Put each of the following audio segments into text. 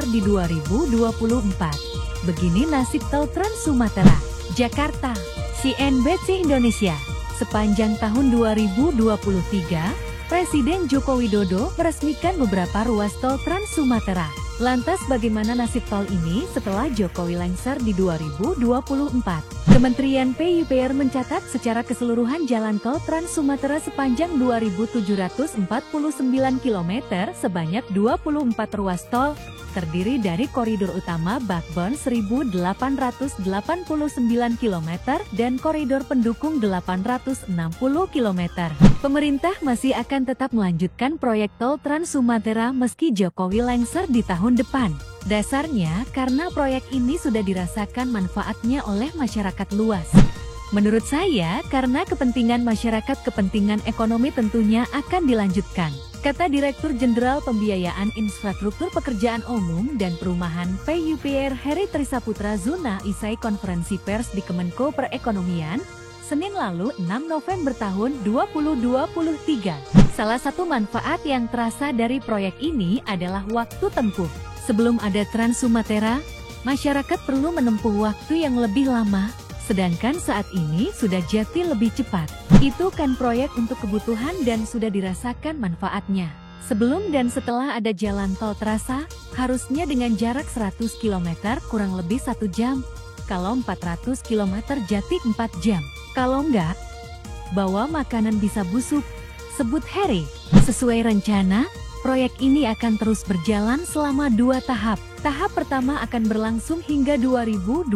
lengser di 2024. Begini nasib tol Trans Sumatera. Jakarta, CNBC Indonesia. Sepanjang tahun 2023, Presiden Joko Widodo meresmikan beberapa ruas tol Trans Sumatera. Lantas bagaimana nasib tol ini setelah Jokowi lengser di 2024? Kementerian PUPR mencatat secara keseluruhan jalan tol Trans Sumatera sepanjang 2.749 km sebanyak 24 ruas tol, terdiri dari koridor utama backbone 1.889 km dan koridor pendukung 860 km. Pemerintah masih akan tetap melanjutkan proyek tol Trans Sumatera meski Jokowi lengser di tahun depan. Dasarnya karena proyek ini sudah dirasakan manfaatnya oleh masyarakat luas. Menurut saya, karena kepentingan masyarakat, kepentingan ekonomi tentunya akan dilanjutkan, kata Direktur Jenderal Pembiayaan Infrastruktur Pekerjaan Umum dan Perumahan PUPR Heri Trisaputra Zuna Isai konferensi pers di Kemenko Perekonomian, Senin lalu 6 November tahun 2023. Salah satu manfaat yang terasa dari proyek ini adalah waktu tempuh. Sebelum ada Trans Sumatera, masyarakat perlu menempuh waktu yang lebih lama, sedangkan saat ini sudah jadi lebih cepat. Itu kan proyek untuk kebutuhan dan sudah dirasakan manfaatnya. Sebelum dan setelah ada jalan tol terasa, harusnya dengan jarak 100 km kurang lebih 1 jam. Kalau 400 km jadi 4 jam. Kalau enggak, bawa makanan bisa busuk, sebut Heri. Sesuai rencana, proyek ini akan terus berjalan selama 2 tahap. Tahap pertama akan berlangsung hingga 2024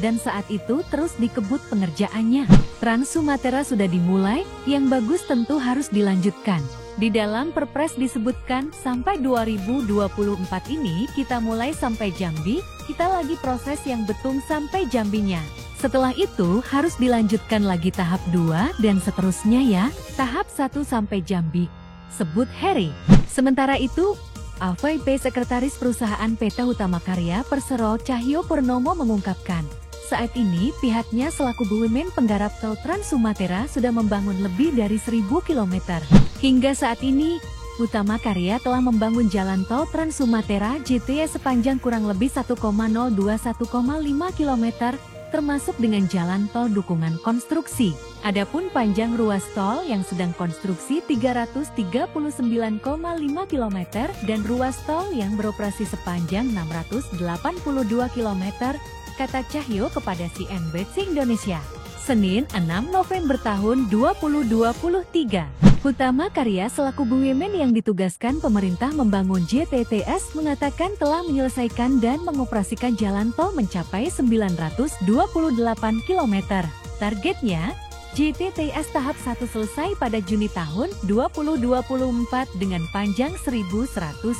dan saat itu terus dikebut pengerjaannya. Trans Sumatera sudah dimulai, yang bagus tentu harus dilanjutkan. Di dalam Perpres disebutkan sampai 2024 ini kita mulai sampai Jambi, kita lagi proses yang betung sampai Jambinya. Setelah itu harus dilanjutkan lagi tahap 2 dan seterusnya ya, tahap 1 sampai Jambi, sebut Heri. Sementara itu, AVP Sekretaris Perusahaan PT Hutama Karya Persero Cahyo Purnomo mengungkapkan, saat ini pihaknya selaku BUMN penggarap tol Trans Sumatera sudah membangun lebih dari 1.000 km. Hingga saat ini, Hutama Karya telah membangun jalan tol Trans Sumatera JTS sepanjang kurang lebih 1,021,5 km, termasuk dengan jalan tol dukungan konstruksi. Adapun panjang ruas tol yang sedang konstruksi 339,5 km dan ruas tol yang beroperasi sepanjang 682 km, kata Cahyo kepada CNBC Indonesia. Senin 6 November tahun 2023. Hutama Karya selaku BUMN yang ditugaskan pemerintah membangun JTTS mengatakan telah menyelesaikan dan mengoperasikan jalan tol mencapai 928 km. Targetnya, JTTS tahap 1 selesai pada Juni tahun 2024 dengan panjang 1.100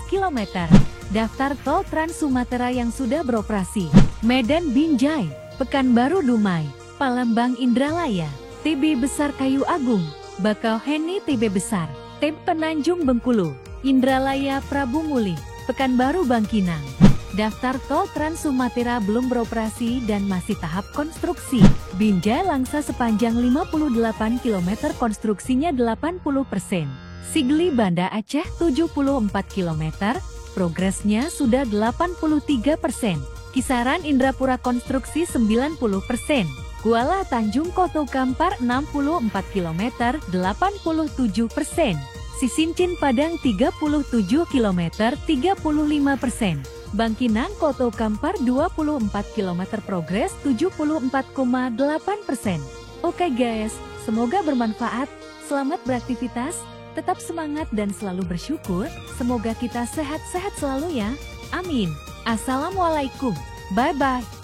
km. Daftar tol Trans Sumatera yang sudah beroperasi: Medan Binjai, Pekanbaru Dumai, Palembang Indralaya, TB Besar Kayu Agung, Bakauheni TB Besar, TB Penanjung Bengkulu, Indralaya Prabu Muli, Pekanbaru Bangkinang. Daftar tol Trans Sumatera belum beroperasi dan masih tahap konstruksi: Binjai Langsa sepanjang 58 km, konstruksinya 80%. Sigli Banda Aceh 74 km, progresnya sudah 83%. Kisaran Indrapura konstruksi 90%. Kuala Tanjung Koto Kampar 64 km, 87%. Sisincin Padang 37 km, 35%. Bangkinang Koto Kampar 24 km, progres 74,8%. Oke guys, semoga bermanfaat. Selamat beraktivitas, tetap semangat dan selalu bersyukur. Semoga kita sehat-sehat selalu ya. Amin. Assalamualaikum. Bye-bye.